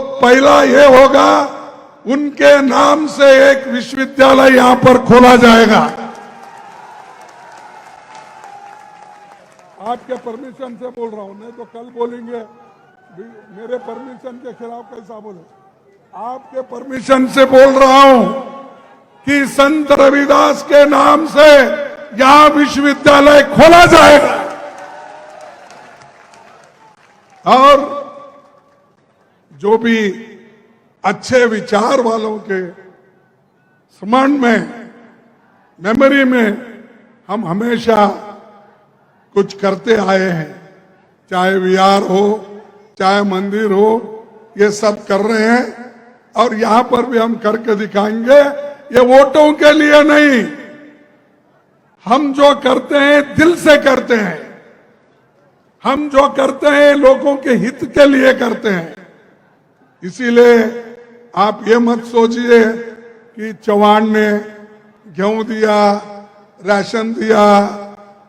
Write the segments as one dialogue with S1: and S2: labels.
S1: पहला ये होगा, उनके नाम से एक विश्वविद्यालय यहां पर खोला जाएगा। आपके परमिशन से बोल रहा हूं, नहीं तो कल बोलेंगे मेरे परमिशन के खिलाफ कैसा बोले। आपके परमिशन से बोल रहा हूं कि संत रविदास के नाम से यहां विश्वविद्यालय खोला जाएगा। और जो भी अच्छे विचार वालों के स्मरण में, मेमोरी में हम हमेशा कुछ करते आए हैं, चाहे विहार हो, चाहे मंदिर हो, ये सब कर रहे हैं और यहां पर भी हम करके दिखाएंगे। ये वोटों के लिए नहीं, हम जो करते हैं दिल से करते हैं। हम जो करते हैं लोगों के हित के लिए करते हैं। इसीलिए आप ये मत सोचिए कि चौहान ने गेहूं दिया, राशन दिया,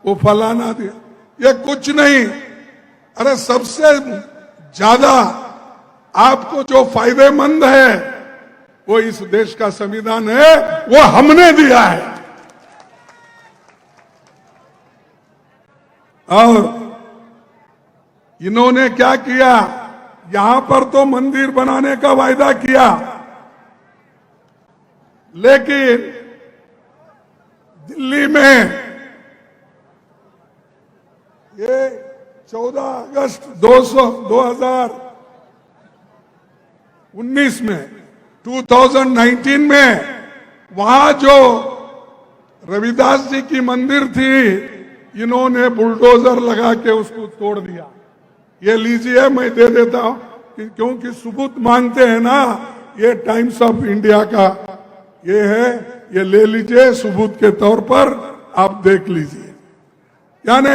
S1: वो फलाना दिया, ये कुछ नहीं। अरे सबसे ज्यादा आपको जो फायदेमंद है वो इस देश का संविधान है, वो हमने दिया है। और इन्होंने क्या किया, यहां पर तो मंदिर बनाने का वायदा किया, लेकिन दिल्ली में ये 14 अगस्त 2019 में वहां जो रविदास जी की मंदिर थी, इन्होंने बुलडोजर लगा के उसको तोड़ दिया। ये लीजिए, मैं दे देता हूं, क्योंकि सबूत मांगते हैं ना। ये टाइम्स ऑफ इंडिया का ये है, ये ले लीजिए सबूत के तौर पर, आप देख लीजिए। यानी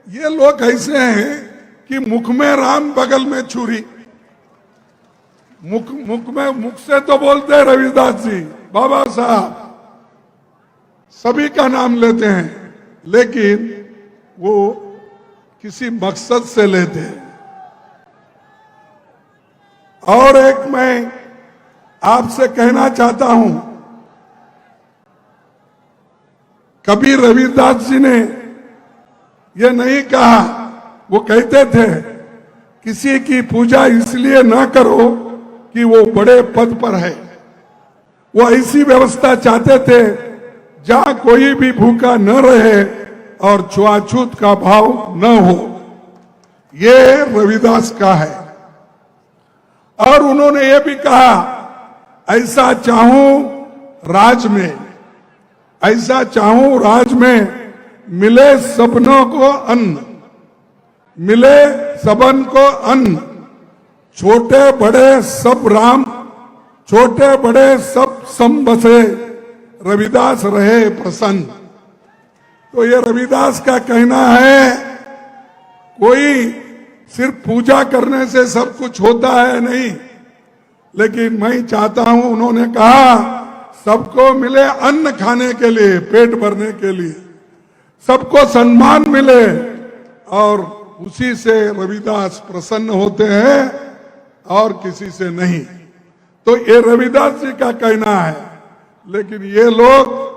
S1: ये लोग ऐसे हैं कि मुख में राम बगल में छुरी। मुख से तो बोलते हैं रविदास जी, बाबा साहब, सभी का नाम लेते हैं, लेकिन वो किसी मकसद से लेते हैं। और एक मैं आपसे कहना चाहता हूं, कभी रविदास जी ने ये नहीं कहा, वो कहते थे किसी की पूजा इसलिए ना करो कि वो बड़े पद पर है। वो ऐसी व्यवस्था चाहते थे जहां कोई भी भूखा न रहे और छुआछूत का भाव न हो। ये रविदास का है। और उन्होंने ये भी कहा, ऐसा चाहूं राज में, ऐसा चाहूं राज में मिले सबनों को अन्न, मिले सबन को अन्न, छोटे बड़े सब राम, छोटे बड़े सब सम बसे, रविदास रहे प्रसन्न। तो ये रविदास का कहना है, कोई सिर्फ पूजा करने से सब कुछ होता है नहीं, लेकिन मैं चाहता हूं, उन्होंने कहा सबको मिले अन्न खाने के लिए, पेट भरने के लिए, सबको सम्मान मिले, और उसी से रविदास प्रसन्न होते हैं और किसी से नहीं। तो ये रविदास जी का कहना है। लेकिन ये लोग,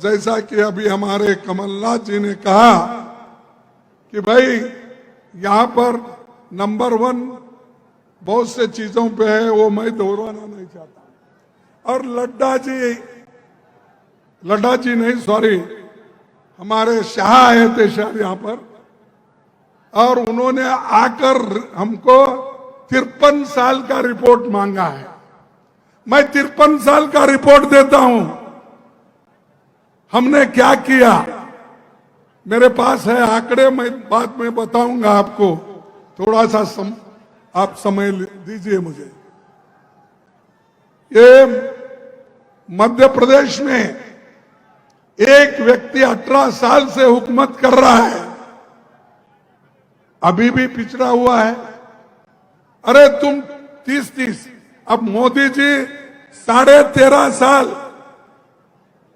S1: जैसा कि अभी हमारे कमलनाथ जी ने कहा कि भाई यहां पर नंबर 1 बहुत से चीजों पे है, वो मैं दोहराना नहीं चाहता। और लड्डा जी नहीं, सॉरी, हमारे शाह आए थे शायद यहां पर, और उन्होंने आकर हमको 53 साल का रिपोर्ट मांगा है। मैं 53 साल का रिपोर्ट देता हूं, हमने क्या किया। मेरे पास है आंकड़े, मैं बाद में बताऊंगा आपको, थोड़ा सा आप समय दीजिए मुझे। ये मध्य प्रदेश में एक व्यक्ति 18 साल से हुकूमत कर रहा है, अभी भी पिछड़ा हुआ है। अरे तुम 30, अब मोदी जी 13.5 साल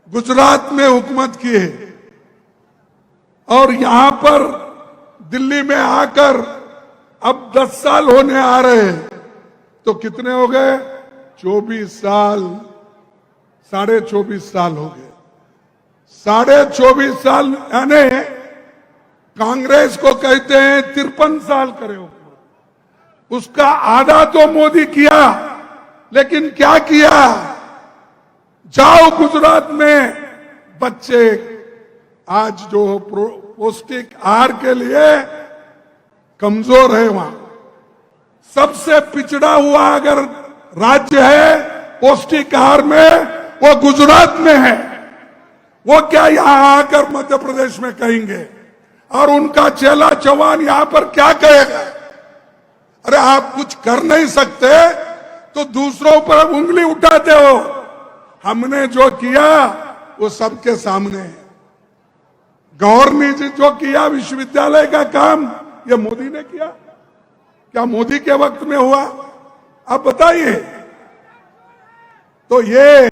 S1: गुजरात में हुकूमत किए, और यहां पर दिल्ली में आकर अब 10 साल होने आ रहे हैं। तो कितने हो गए? 24 साल, 24.5 साल हो गए। 24.5 साल यानी कांग्रेस को कहते हैं 53 साल करे हो, उसका आधा तो मोदी किया, लेकिन क्या किया? जाओ गुजरात में बच्चे आज जो पौष्टिक आहार के लिए कमजोर है, वहां सबसे पिछड़ा हुआ अगर राज्य है पौष्टिक आहार में, वो गुजरात में है। वो क्या यहां आकर मध्य प्रदेश में कहेंगे? और उनका चेला चौहान यहां पर क्या कहेगा? अरे आप कुछ कर नहीं सकते तो दूसरों पर उंगली उठाते हो। हमने जो किया वो सबके सामने है। गौर ने जो किया विश्वविद्यालय का काम, ये मोदी ने किया? क्या मोदी के वक्त में हुआ? आप बताइए। तो ये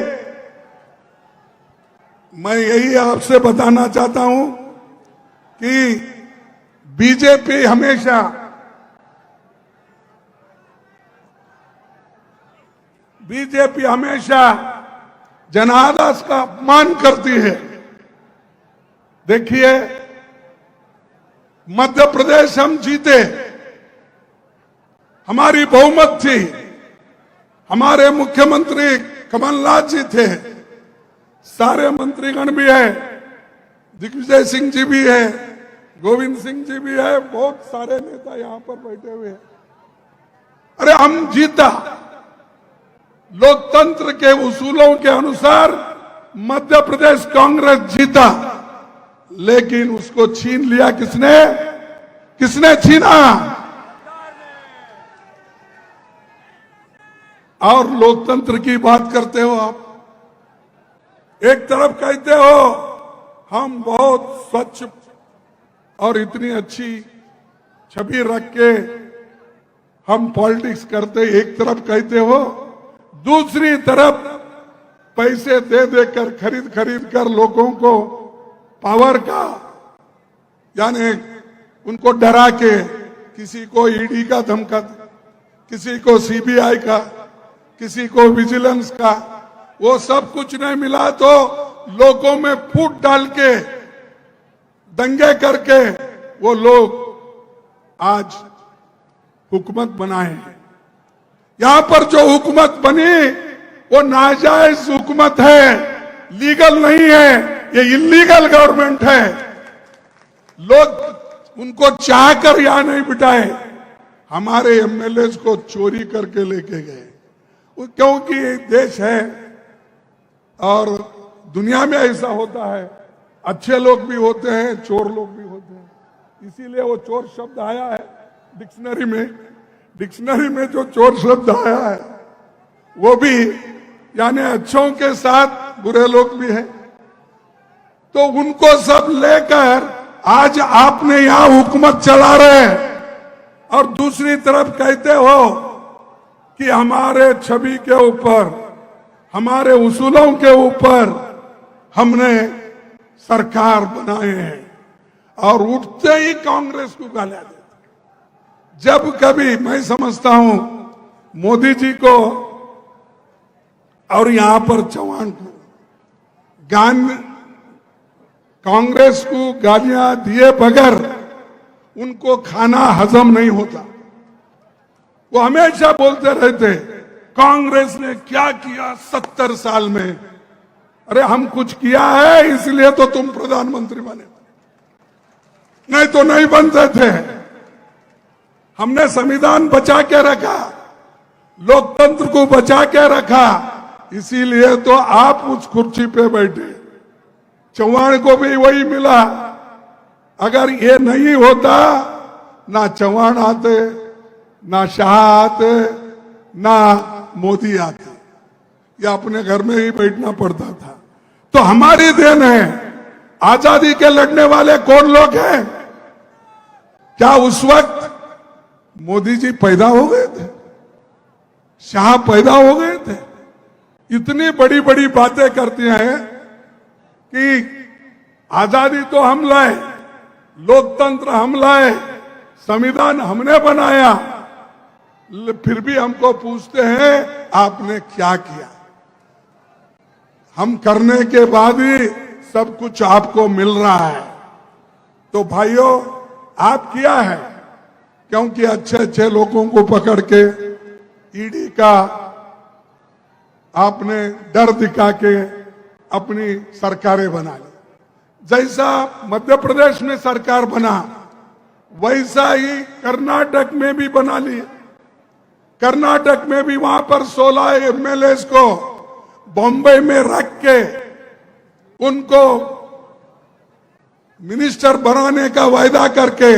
S1: मैं यही आपसे बताना चाहता हूं कि बीजेपी हमेशा जनादेश का अपमान करती है। देखिए, मध्य प्रदेश हम जीते, हमारी बहुमत थी, हमारे मुख्यमंत्री कमलनाथ जी थे, सारे मंत्रीगण भी है, दिग्विजय सिंह जी भी है, गोविंद सिंह जी भी है, बहुत सारे नेता यहां पर बैठे हुए हैं। अरे हम जीता, लोकतंत्र के उसूलों के अनुसार मध्य प्रदेश कांग्रेस जीता, लेकिन उसको छीन लिया किसने? किसने छीना? और लोकतंत्र की बात करते हो आप, एक तरफ कहते हो हम बहुत स्वच्छ और इतनी अच्छी छवि रख के हम पॉलिटिक्स करते, एक तरफ कहते हो, दूसरी तरफ पैसे दे देकर खरीद कर लोगों को पावर का, यानी उनको डरा के, किसी को ईडी का धमका, किसी को सीबीआई का, किसी को विजिलेंस का, वो सब कुछ नहीं मिला तो लोगों में फूट डाल के, दंगे करके वो लोग आज हुकूमत बनाए। यहां पर जो हुकूमत बनी वो नाजायज हुकूमत है, लीगल नहीं है, ये इलीगल गवर्नमेंट है। लोग उनको चाहकर यहां नहीं बिठाए, हमारे एमएलए को चोरी करके लेके गए, क्योंकि ये देश है और दुनिया में ऐसा होता है, अच्छे लोग भी होते हैं, चोर लोग भी होते हैं। इसीलिए वो चोर शब्द आया है डिक्शनरी में जो चोर शब्द आया है वो भी यानी अच्छों के साथ बुरे लोग भी हैं। तो उनको सब लेकर आज आपने यहां हुकूमत चला रहे हैं, और दूसरी तरफ कहते हो कि हमारे छवि के ऊपर, हमारे उसूलों के ऊपर हमने सरकार बनाए हैं, और उठते ही कांग्रेस को गालियां देते। जब कभी मैं समझता हूं मोदी जी को और यहां पर चौहान को कांग्रेस को गालियां दिए बगैर उनको खाना हजम नहीं होता। वो हमेशा बोलते रहते कांग्रेस ने क्या किया 70 साल में। अरे हम कुछ किया है इसलिए तो तुम प्रधानमंत्री बने, नहीं तो नहीं बनते थे। हमने संविधान बचा के रखा, लोकतंत्र को बचा के रखा, इसीलिए तो आप उस कुर्सी पे बैठे। चौहान को भी वही मिला। अगर ये नहीं होता, ना चौहान आते, ना शाह आते, ना मोदी आते, या अपने घर में ही बैठना पड़ता था। तो हमारी देन है। आजादी के लड़ने वाले कौन लोग हैं? क्या उस वक्त मोदी जी पैदा हो गए थे? शाह पैदा हो गए थे? इतनी बड़ी बड़ी बातें करती हैं कि आजादी तो हम लाए, लोकतंत्र हम लाए, संविधान हमने बनाया, फिर भी हमको पूछते हैं आपने क्या किया। हम करने के बाद ही सब कुछ आपको मिल रहा है। तो भाइयों, आप किया है, क्योंकि अच्छे अच्छे लोगों को पकड़ के ईडी का आपने डर दिखा के अपनी सरकारें बना ली। जैसा मध्य प्रदेश में सरकार बना, वैसा ही कर्नाटक में भी बना ली। कर्नाटक में भी वहां पर 16 एमएलए को बॉम्बे में रख के उनको मिनिस्टर बनाने का वायदा करके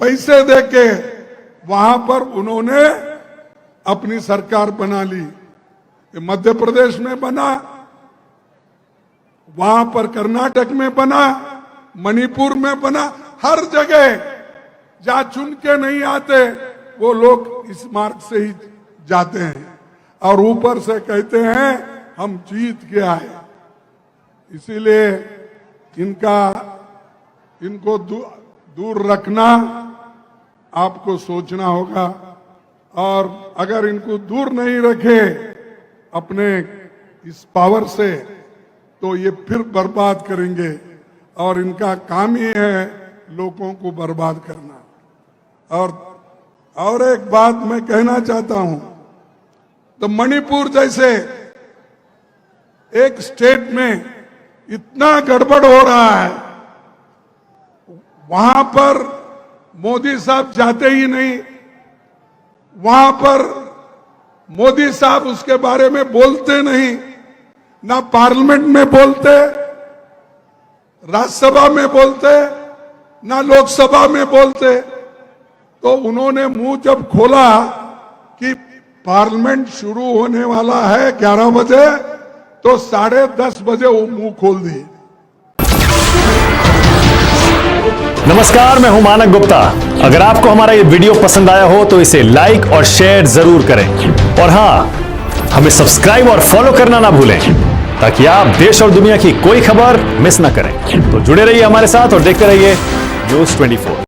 S1: पैसे देके वहां पर उन्होंने अपनी सरकार बना ली। मध्य प्रदेश में बना, वहां पर कर्नाटक में बना, मणिपुर में बना, हर जगह जहां चुन के नहीं आते वो लोग इस मार्ग से ही जाते हैं और ऊपर से कहते हैं हम जीत के आए। इसीलिए इनको दूर रखना आपको सोचना होगा, और अगर इनको दूर नहीं रखे अपने इस पावर से तो ये फिर बर्बाद करेंगे, और इनका काम ही है लोगों को बर्बाद करना। और एक बात मैं कहना चाहता हूं, तो मणिपुर जैसे एक स्टेट में इतना गड़बड़ हो रहा है, वहां पर मोदी साहब जाते ही नहीं, वहां पर मोदी साहब उसके बारे में बोलते नहीं, ना पार्लियामेंट में बोलते, राज्यसभा में बोलते, ना लोकसभा में बोलते। तो उन्होंने मुंह जब खोला कि पार्लियामेंट शुरू होने वाला है 11 बजे, तो 10:30 बजे वो मुंह खोल दिए।
S2: नमस्कार, मैं हूं मानक गुप्ता। अगर आपको हमारा ये वीडियो पसंद आया हो तो इसे लाइक और शेयर जरूर करें, और हां, हमें सब्सक्राइब और फॉलो करना ना भूलें ताकि आप देश और दुनिया की कोई खबर मिस ना करें। तो जुड़े रहिए हमारे साथ और देखते रहिए News 24।